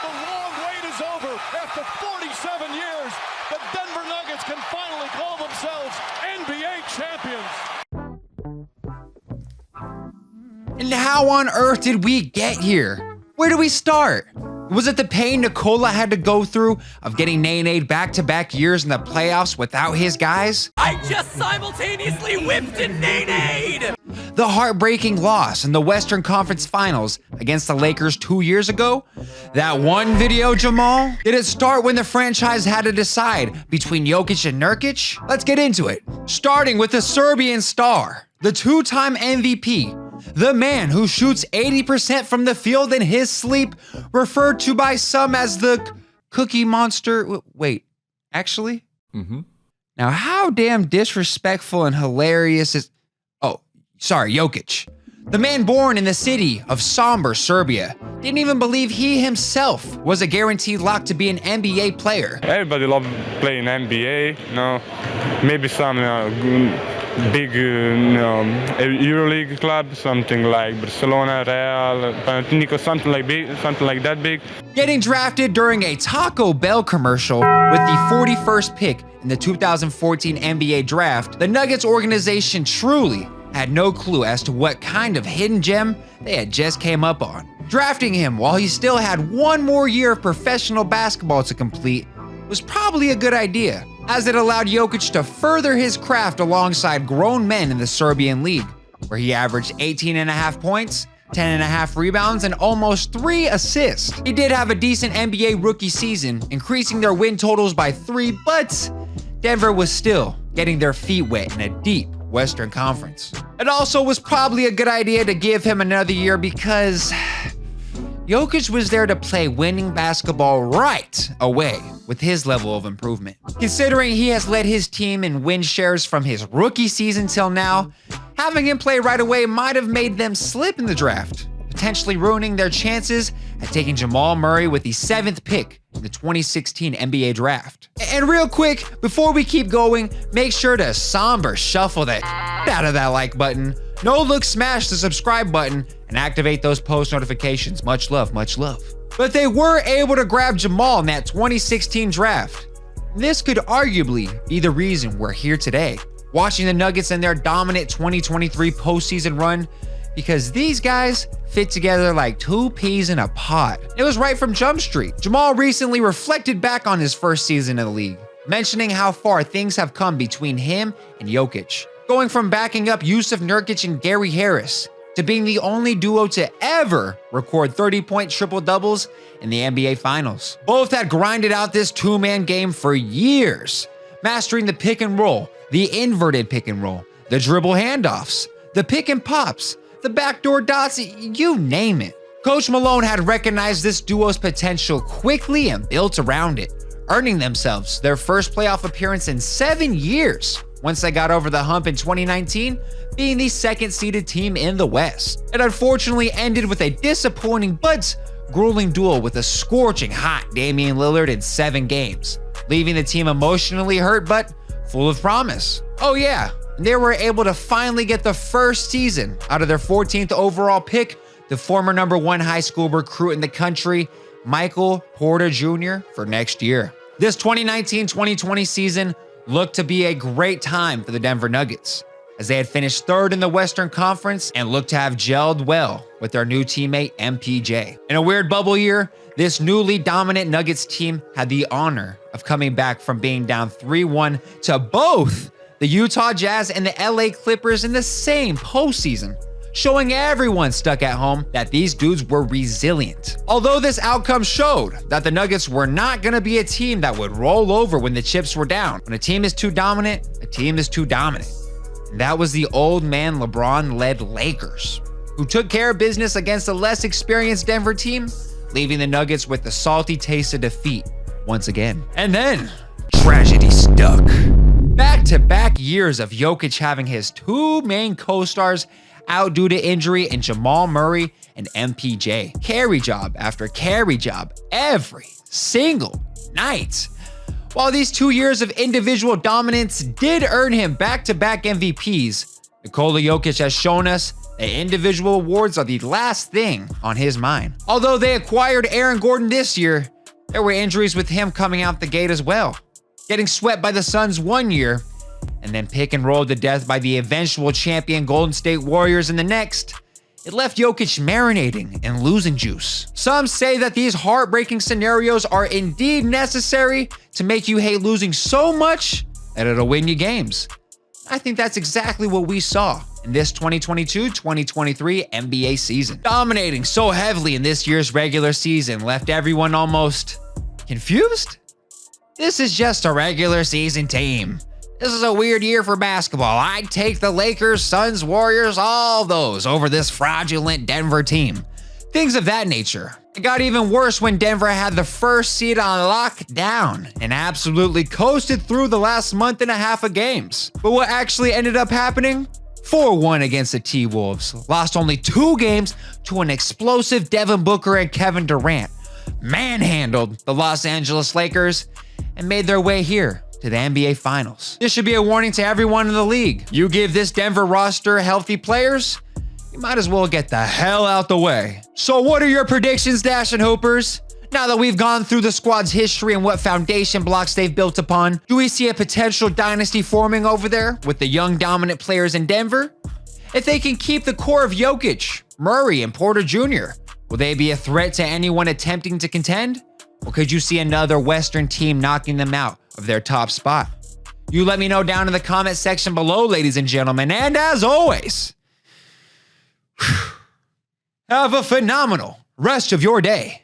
The long wait is over. After 47 years, the Denver Nuggets can finally call themselves NBA champions. And how on earth did we get here? Where do we start? Was it the pain Nikola had to go through of getting Nene back-to-back years in the playoffs without his guys? I just simultaneously whipped and Nene! The heartbreaking loss in the Western Conference Finals against the Lakers 2 years ago? That one video, Jamal? Did it start when the franchise had to decide between Jokic and Nurkic? Let's get into it. Starting with the Serbian star, the two-time MVP, the man who shoots 80% from the field in his sleep, referred to by some as the Cookie Monster. Wait, actually? Now, how damn disrespectful and hilarious is... Oh, sorry, Jokic. The man born in the city of somber Serbia didn't even believe he himself was a guaranteed lock to be an NBA player. Everybody loves playing NBA, you know. Maybe some big EuroLeague club, something like Barcelona, Real, Panathinaikos, something like that big. Getting drafted during a Taco Bell commercial with the 41st pick in the 2014 NBA draft, the Nuggets organization truly had no clue as to what kind of hidden gem they had just came up on. Drafting him while he still had one more year of professional basketball to complete was probably a good idea, as it allowed Jokic to further his craft alongside grown men in the Serbian league, where he averaged 18.5 points, 10.5 rebounds, and almost 3 assists. He did have a decent NBA rookie season, increasing their win totals by 3, but Denver was still getting their feet wet in a deep Western Conference. It also was probably a good idea to give him another year because Jokic was there to play winning basketball right away with his level of improvement. Considering he has led his team in win shares from his rookie season till now, having him play right away might have made them slip in the draft, potentially ruining their chances at taking Jamal Murray with the 7th pick in the 2016 NBA draft. And real quick, before we keep going, make sure to somber shuffle that out of that like button. No look, smash the subscribe button and activate those post notifications. Much love, much love. But they were able to grab Jamal in that 2016 draft. This could arguably be the reason we're here today, watching the Nuggets in their dominant 2023 postseason run, because these guys fit together like 2 peas in a pod. It was right from Jump Street. Jamal recently reflected back on his first season in the league, mentioning how far things have come between him and Jokic, going from backing up Jusef, Nurkic, and Gary Harris to being the only duo to ever record 30-point triple-doubles in the NBA Finals. Both had grinded out this two-man game for years, mastering the pick and roll, the inverted pick and roll, the dribble handoffs, the pick and pops, the backdoor dots, you name it. Coach Malone had recognized this duo's potential quickly and built around it, earning themselves their first playoff appearance in 7 years once they got over the hump in 2019, being the second-seeded team in the West. It unfortunately ended with a disappointing but grueling duel with a scorching hot Damian Lillard in 7 games, leaving the team emotionally hurt but full of promise. Oh yeah, they were able to finally get the first season out of their 14th overall pick, the former #1 high school recruit in the country, Michael Porter Jr., for next year. This 2019-2020 season looked to be a great time for the Denver Nuggets, as they had finished 3rd in the Western Conference and looked to have gelled well with their new teammate MPJ. In a weird bubble year, this newly dominant Nuggets team had the honor of coming back from being down 3-1 to both the Utah Jazz and the LA Clippers in the same postseason, showing everyone stuck at home that these dudes were resilient. Although this outcome showed that the Nuggets were not going to be a team that would roll over when the chips were down. When a team is too dominant, a team is too dominant. And that was the old man LeBron-led Lakers, who took care of business against a less experienced Denver team, leaving the Nuggets with the salty taste of defeat once again. And then, tragedy struck. Back-to-back years of Jokic having his 2 main co-stars out due to injury in Jamal Murray and MPJ. Carry job after carry job every single night. While these 2 years of individual dominance did earn him back-to-back MVPs, Nikola Jokic has shown us Individual awards are the last thing on his mind. Although they acquired Aaron Gordon this year, there were injuries with him coming out the gate as well. Getting swept by the Suns one year, and then pick and rolled to death by the eventual champion Golden State Warriors in the next, it left Jokic marinating in losing juice. Some say that these heartbreaking scenarios are indeed necessary to make you hate losing so much that it'll win you games. I think that's exactly what we saw in this 2022-2023 NBA season. Dominating so heavily in this year's regular season left everyone almost confused? This is just a regular season team. This is a weird year for basketball. I'd take the Lakers, Suns, Warriors, all those over this fraudulent Denver team. Things of that nature. It got even worse when Denver had the first seed on lockdown and absolutely coasted through the last month and a half of games. But what actually ended up happening? 4-1 against the T-Wolves. Lost only 2 games to an explosive Devin Booker and Kevin Durant. Manhandled the Los Angeles Lakers and made their way here to the NBA Finals. This should be a warning to everyone in the league. You give this Denver roster healthy players, you might as well get the hell out the way. So what are your predictions, Dash and Hoopers? Now that we've gone through the squad's history and what foundation blocks they've built upon, do we see a potential dynasty forming over there with the young dominant players in Denver? If they can keep the core of Jokic, Murray, and Porter Jr., will they be a threat to anyone attempting to contend? Or could you see another Western team knocking them out of their top spot? You let me know down in the comment section below, ladies and gentlemen. And as always, have a phenomenal rest of your day.